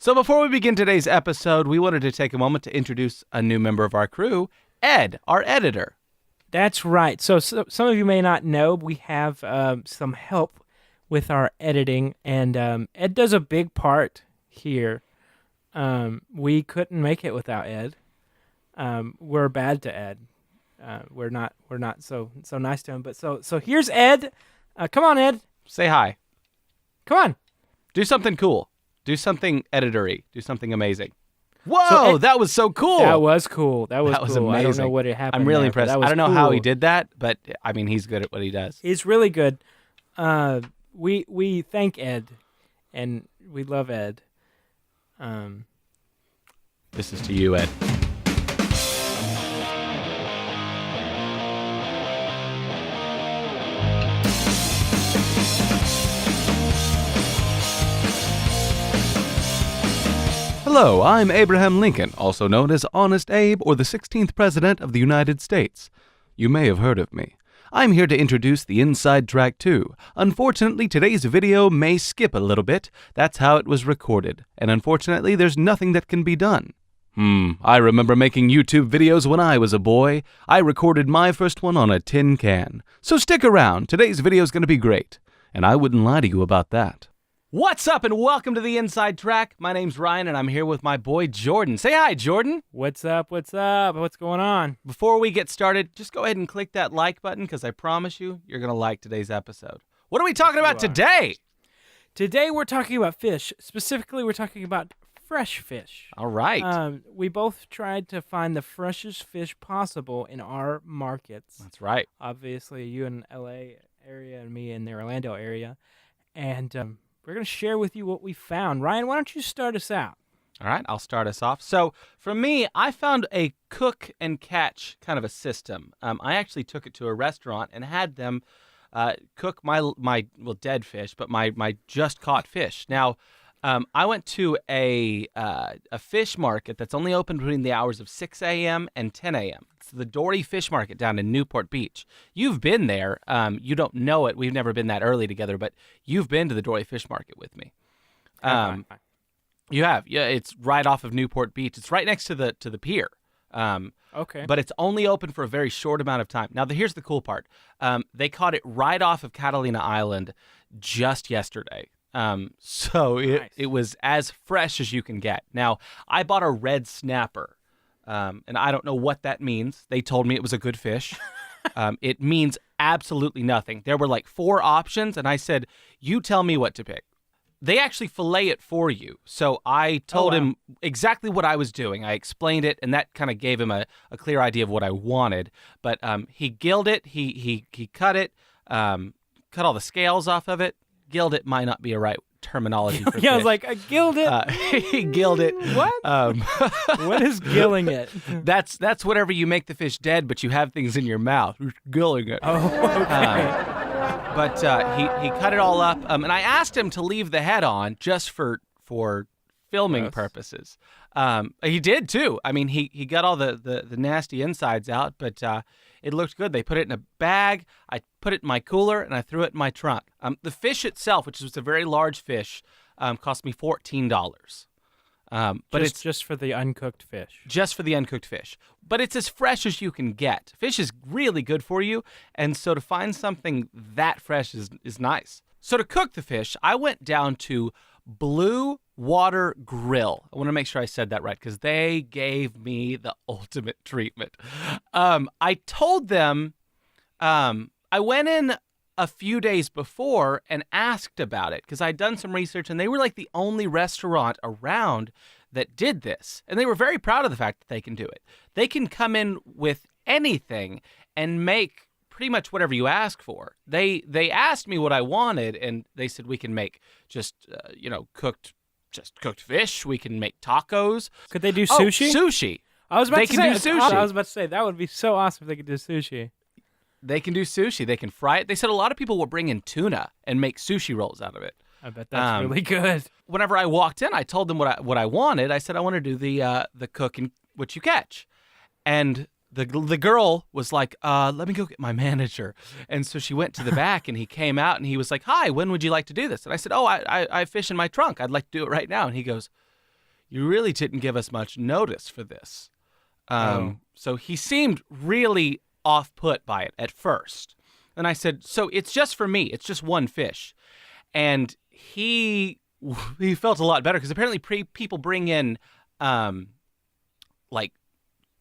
So before we begin today's episode, we wanted to take a moment to introduce a new member of our crew, Ed, our editor. That's right. So some of you may not know, we have some help with our editing, and Ed does a big part here. We couldn't make it without Ed. We're bad to Ed. We're not so nice to him. But so here's Ed. Come on, Ed. Say hi. Come on. Do something cool. Do something editory. Do something amazing. Whoa, that was so cool. That was cool. That was cool. Amazing. I don't know what it happened. I'm really there, impressed. I don't know cool. how he did that, but I mean, he's good at what he does. He's really good. We thank Ed, and we love Ed. This is to you, Ed. Hello, I'm Abraham Lincoln, also known as Honest Abe or the 16th President of the United States. You may have heard of me. I'm here to introduce the Inside Track 2. Unfortunately, today's video may skip a little bit. That's how it was recorded. And unfortunately, there's nothing that can be done. I remember making YouTube videos when I was a boy. I recorded my first one on a tin can. So stick around. Today's video is going to be great. And I wouldn't lie to you about that. What's up and welcome to the Inside Track. My name's Ryan and I'm here with my boy Jordan. Say hi, Jordan. What's up? What's up? What's going on? Before we get started, just go ahead and click that like button because I promise you're going to like today's episode. What are we talking about today? Today we're talking about fish. Specifically, we're talking about fresh fish. All right. We both tried to find the freshest fish possible in our markets. That's right. Obviously, you in LA area and me in the Orlando area. And we're going to share with you what we found. Ryan, why don't you start us out? All right, I'll start us off. So for me, I found a cook and catch kind of a system. I actually took it to a restaurant and had them cook my dead fish, but my just caught fish. Now, I went to a fish market that's only open between the hours of 6 a.m. and 10 a.m. It's the Dory Fish Market down in Newport Beach. You've been there. You don't know it. We've never been that early together, but you've been to the Dory Fish Market with me. You have. Yeah, it's right off of Newport Beach. It's right next to the pier. Okay. But it's only open for a very short amount of time. Now, here's the cool part. They caught it right off of Catalina Island just yesterday. So Nice. it was as fresh as you can get. Now, I bought a red snapper, and I don't know what that means. They told me it was a good fish. It means absolutely nothing. There were like 4 options, and I said, you tell me what to pick. They actually fillet it for you. So I told him exactly what I was doing. I explained it, and that kind of gave him a clear idea of what I wanted. But he gilled it. He cut it, cut all the scales off of it. Gilled it might not be a right terminology for fish. I was like, I gilled it. He gilled it. What? What is gilling it? That's whatever you make the fish dead, but you have things in your mouth. Gilling it. Oh, okay. But he cut it all up, and I asked him to leave the head on just for filming purposes. He did too. I mean, he got all the nasty insides out, but it looked good. They put it in a bag. I put it in my cooler, and I threw it in my trunk. The fish itself, which was a very large fish, cost me $14. But it's just for the uncooked fish. Just for the uncooked fish. But it's as fresh as you can get. Fish is really good for you, and so to find something that fresh is nice. So to cook the fish, I went down to Bluewater Grill. I want to make sure I said that right because they gave me the ultimate treatment. I told them I went in a few days before and asked about it because I'd done some research, and they were like the only restaurant around that did this. And they were very proud of the fact that they can do it. They can come in with anything and make pretty much whatever you ask for. They asked me what I wanted, and they said we can make just cooked fish. We can make tacos. Could they do sushi? Oh, sushi. I was about They to can say, do sushi. I was about to say that would be so awesome if they could do sushi. They can do sushi. They can fry it. They said a lot of people will bring in tuna and make sushi rolls out of it. I bet that's really good. Whenever I walked in, I told them what I wanted. I said I want to do the cook and what you catch, and the girl was like, "Let me go get my manager." And so she went to the back, and he came out, and he was like, "Hi, when would you like to do this?" And I said, "Oh, I have fish in my trunk. I'd like to do it right now." And he goes, you really didn't give us much notice for this. Oh. So he seemed really off-put by it at first. And I said, so it's just for me. It's just one fish. And he felt a lot better because apparently people bring in like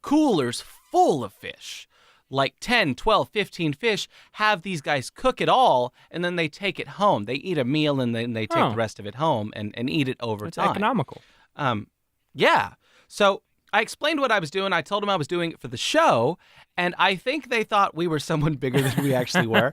coolers full of fish. Like 10, 12, 15 fish, have these guys cook it all, and then they take it home. They eat a meal, and then they take the rest of it home and eat it over time. It's economical. Yeah. So I explained what I was doing. I told them I was doing it for the show, and I think they thought we were someone bigger than we actually were.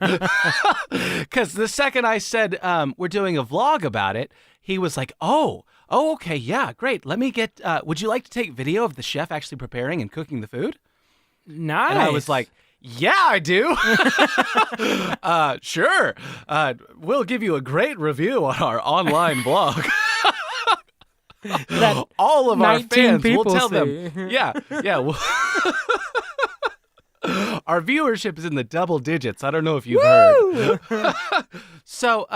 Because the second I said we're doing a vlog about it, he was like, oh, okay, yeah, great. Let me get, would you like to take video of the chef actually preparing and cooking the food? Nice. And I was like, yeah, I do. Sure. We'll give you a great review on our online blog. All of our fans, we'll tell them. Yeah. Our viewership is in the double digits. I don't know if you've heard. So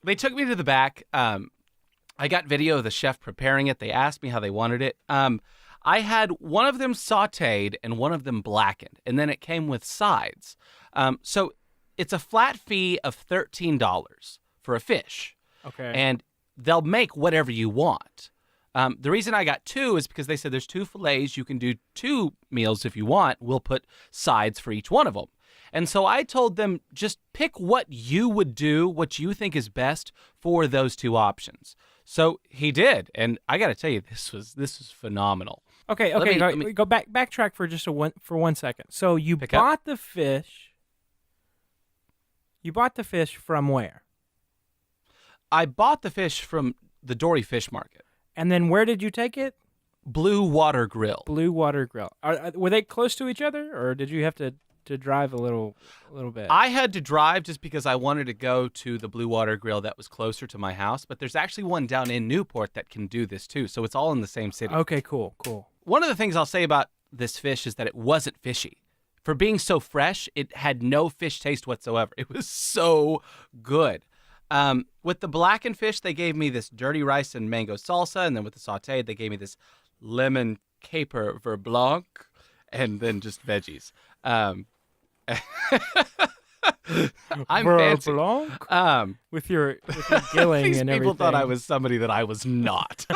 they took me to the back. I got video of the chef preparing it. They asked me how they wanted it. I had one of them sautéed and one of them blackened, and then it came with sides. So it's a flat fee of $13 for a fish. Okay. And they'll make whatever you want. The reason I got two is because they said there's 2 fillets. You can do 2 meals if you want. We'll put sides for each one of them. And so I told them, just pick what you would do, what you think is best for those 2 options. So he did, and I got to tell you, this was phenomenal. Okay. Let me go backtrack for just for 1 second. So you bought the fish. You bought the fish from where? I bought the fish from the Dory fish market. And then where did you take it? Bluewater Grill. Bluewater Grill. Were they close to each other, or did you have to drive a little bit? I had to drive just because I wanted to go to the Bluewater Grill that was closer to my house, but there's actually one down in Newport that can do this too, so it's all in the same city. Okay, cool. One of the things I'll say about this fish is that it wasn't fishy. For being so fresh, it had no fish taste whatsoever. It was so good. With the blackened fish, they gave me this dirty rice and mango salsa, and then with the sauteed, they gave me this lemon caper ver blanc, and then just veggies. I'm fancy. Blanc? With your gilling These and people everything. thought I was somebody that I was not.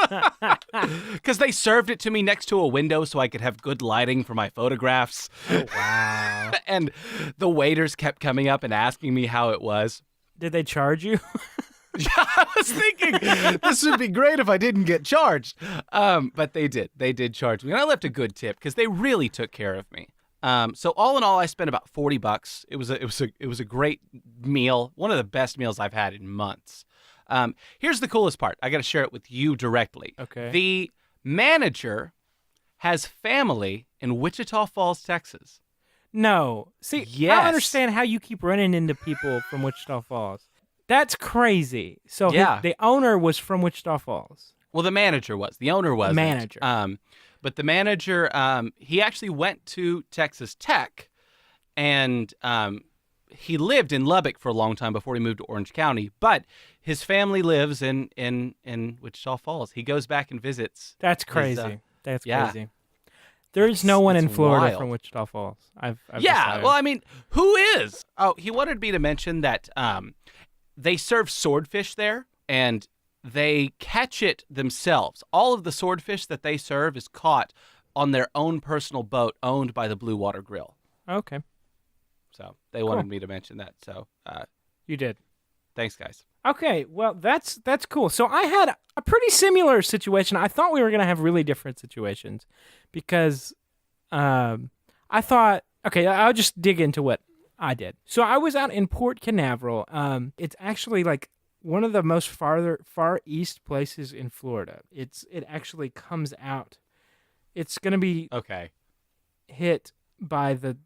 Because they served it to me next to a window so I could have good lighting for my photographs. Oh, wow. And the waiters kept coming up and asking me how it was. Did they charge you? I was thinking this would be great if I didn't get charged. But they did. They did charge me. And I left a good tip because they really took care of me. So all in all, I spent about $40. It was a great meal. One of the best meals I've had in months. Here's the coolest part. I got to share it with you directly. Okay. The manager has family in Wichita Falls, Texas. No. See, Yes. I don't understand how you keep running into people from Wichita Falls. That's crazy. So Yeah. the owner was from Wichita Falls. Well, the manager was. The owner wasn't. Manager. But the manager, he actually went to Texas Tech, and he lived in Lubbock for a long time before he moved to Orange County. But his family lives in Wichita Falls. He goes back and visits. That's crazy. That's yeah. crazy. There's no one in it's Florida wild. from Wichita Falls. I've Yeah, decided. well, I mean, who is? Oh, he wanted me to mention that they serve swordfish there, and they catch it themselves. All of the swordfish that they serve is caught on their own personal boat owned by the Bluewater Grill. Okay. So they wanted me to mention that. So You did. thanks, guys. Okay, well, that's cool. So I had a pretty similar situation. I thought we were going to have really different situations because I thought, okay, I'll just dig into what I did. So I was out in Port Canaveral. It's actually like one of the most far east places in Florida. It actually comes out. It's going to be Okay. hit by the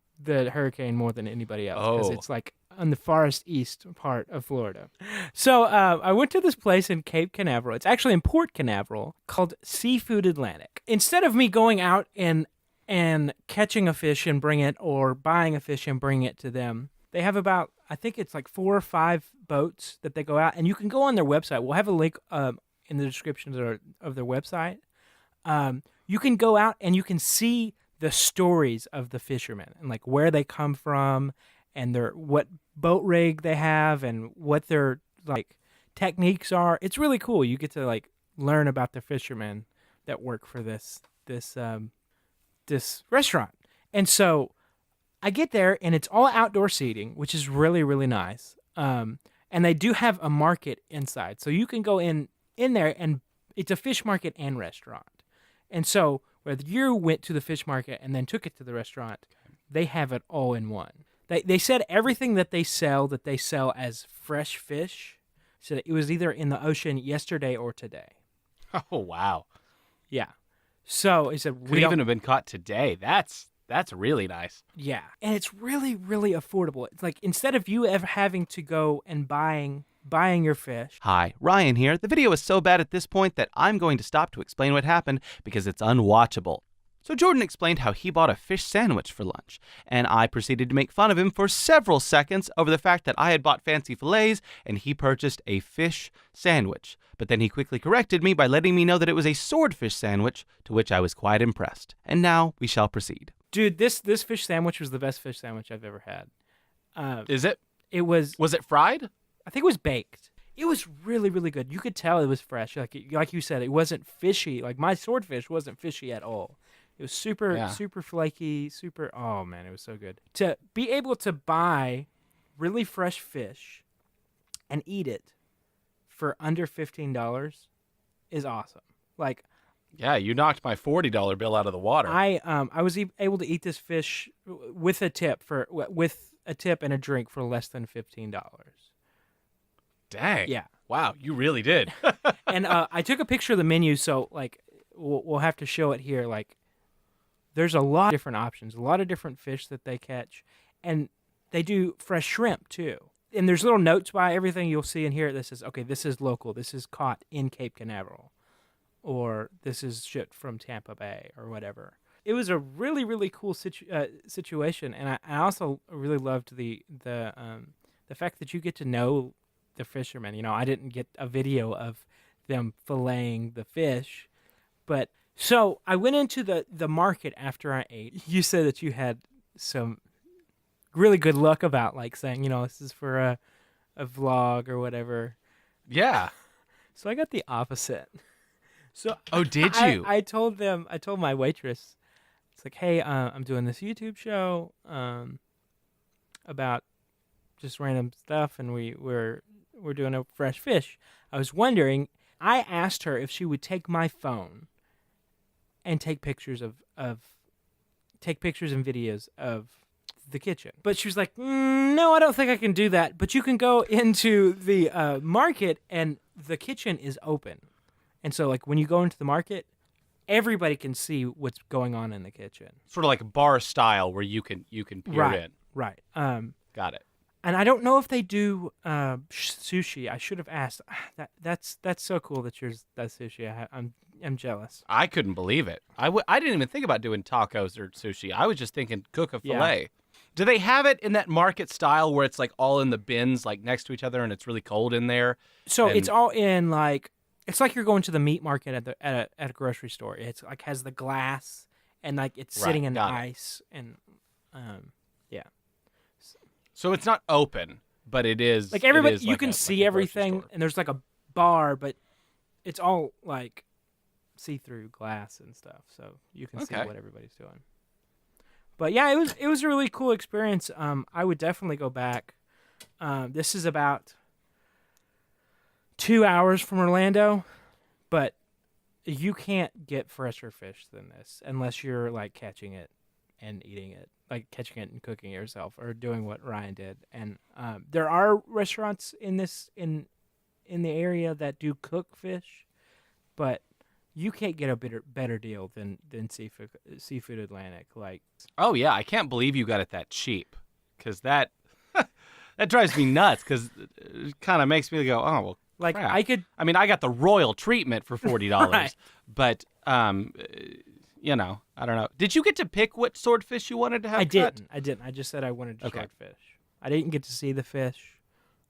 hurricane more than anybody else because Oh. it's like on the farthest east part of Florida. So I went to this place in Cape Canaveral. It's actually in Port Canaveral called Seafood Atlantic. Instead of me going out and catching a fish and bring it or buying a fish and bring it to them, they have about, I think it's like 4 or 5 boats that they go out, and you can go on their website. We'll have a link in the description of their website you can go out and you can see the stories of the fishermen and like where they come from and what boat rig they have and what their like techniques are. It's really cool. You get to like learn about the fishermen that work for this restaurant. And so I get there and it's all outdoor seating, which is really, really nice. And they do have a market inside. So you can go in there and it's a fish market and restaurant. And so whether you went to the fish market and then took it to the restaurant, they have it all in one. They said everything that they sell as fresh fish. So it was either in the ocean yesterday or today. Oh, wow. Yeah. So he said Could even have been caught today. That's really nice. Yeah. And it's really, really affordable. It's like instead of you ever having to go and buying your fish. Hi, Ryan here. The video is so bad at this point that I'm going to stop to explain what happened because it's unwatchable. So Jordan explained how he bought a fish sandwich for lunch, and I proceeded to make fun of him for several seconds over the fact that I had bought fancy fillets and he purchased a fish sandwich. But then he quickly corrected me by letting me know that it was a swordfish sandwich, to which I was quite impressed. And now we shall proceed. Dude, this fish sandwich was the best fish sandwich I've ever had. Is it? It was. Was it fried? I think it was baked. It was really, really good. You could tell it was fresh. Like you said, it wasn't fishy. Like my swordfish wasn't fishy at all. It was super flaky, super. Oh man, it was so good. To be able to buy really fresh fish and eat it for under $15 is awesome. Like, yeah, you knocked my $40 bill out of the water. I was able to eat this fish with a tip and a drink for less than $15. Dang. Yeah. Wow, you really did. And I took a picture of the menu, so like we'll have to show it here. Like, there's a lot of different options, a lot of different fish that they catch, and they do fresh shrimp too. And there's little notes by everything you'll see in here that says, okay, this is local, this is caught in Cape Canaveral, or this is shipped from Tampa Bay, or whatever. It was a really, really cool situation, and I also really loved the fact that you get to know the fishermen. You know, I didn't get a video of them filleting the fish, but so I went into the market after I ate. You said that you had some really good luck about like saying, you know, this is for a vlog or whatever. Yeah. So I got the opposite. So did you? I told my waitress, it's like, hey, I'm doing this YouTube show about just random stuff, and we're doing a fresh fish. I was wondering. I asked her if she would take my phone and take pictures and videos of the kitchen. But she was like, no, I don't think I can do that. But you can go into the market and the kitchen is open. And so like when you go into the market, everybody can see what's going on in the kitchen. Sort of like a bar style where you can peer in. Right. Got it. And I don't know if they do sushi. I should have asked. That's so cool that yours does sushi. I'm jealous. I couldn't believe it. I didn't even think about doing tacos or sushi. I was just thinking cook a fillet. Yeah. Do they have it in that market style where it's like all in the bins like next to each other and it's really cold in there? So it's all in like it's like you're going to the meat market at a grocery store. It's like has the glass and like it's sitting in the ice and yeah. So it's not open, but it is like everybody. You can see everything, and there's like a bar, but it's all like see-through glass and stuff, so you can see what everybody's doing. But yeah, it was a really cool experience. I would definitely go back. This is about 2 hours from Orlando, but you can't get fresher fish than this unless you're like catching it and eating it. Like catching it and cooking it yourself, or doing what Ryan did. And there are restaurants in the area that do cook fish, but you can't get a better deal than Seafood Atlantic. Like, oh yeah, I can't believe you got it that cheap, because that drives me nuts. Because it kind of makes me go, oh well. Like crap. I got the royal treatment for $40, right. But you know, I don't know. Did you get to pick what swordfish you wanted to have? I didn't. I just said I wanted swordfish. I didn't get to see the fish.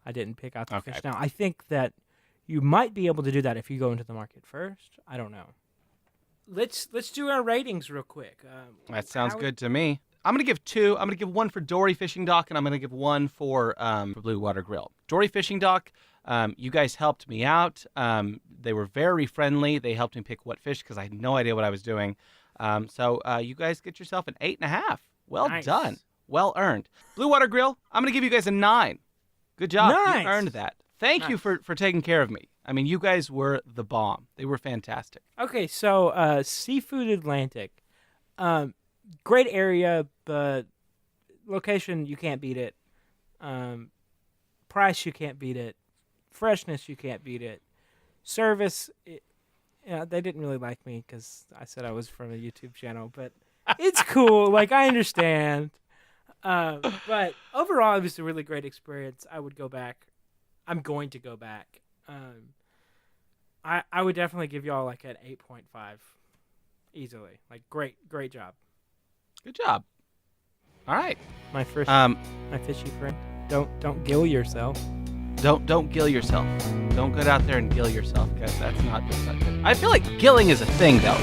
I didn't pick out the fish. Now, I think that you might be able to do that if you go into the market first. I don't know. let's do our ratings real quick. That sounds good to me. I'm going to give 2. I'm going to give 1 for Dory Fishing Dock, and I'm going to give 1 for Bluewater Grill. Dory Fishing Dock, you guys helped me out. They were very friendly. They helped me pick what fish because I had no idea what I was doing. So you guys get yourself an 8.5. Well done. Well earned. Bluewater Grill, I'm going to give you guys a 9. Good job. Nice. You earned that. Thank you for taking care of me. I mean, you guys were the bomb. They were fantastic. Okay, so Seafood Atlantic. Great area, but location, you can't beat it. Price, you can't beat it. Freshness, you can't beat it. Service, they didn't really like me because I said I was from a YouTube channel, but it's cool. Like, I understand. But overall, it was a really great experience. I would go back. I'm going to go back. I would definitely give y'all like an 8.5 easily. Like, great job. Good job. All right. My first, my fishy friend. Don't gill yourself. Don't gill yourself. Don't go out there and gill yourself, guys. That's not good. I feel like gilling is a thing, though.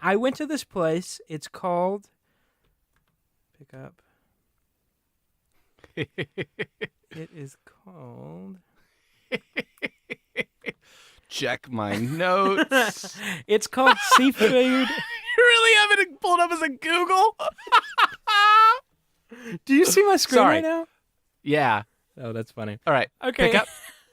I went to this place. It's called. Pick up. It is called. Check my notes. It's called Seafood. You really have it pulled up as a Google? Do you see my screen right now? Yeah. Oh, that's funny. All right. Okay. Pick up.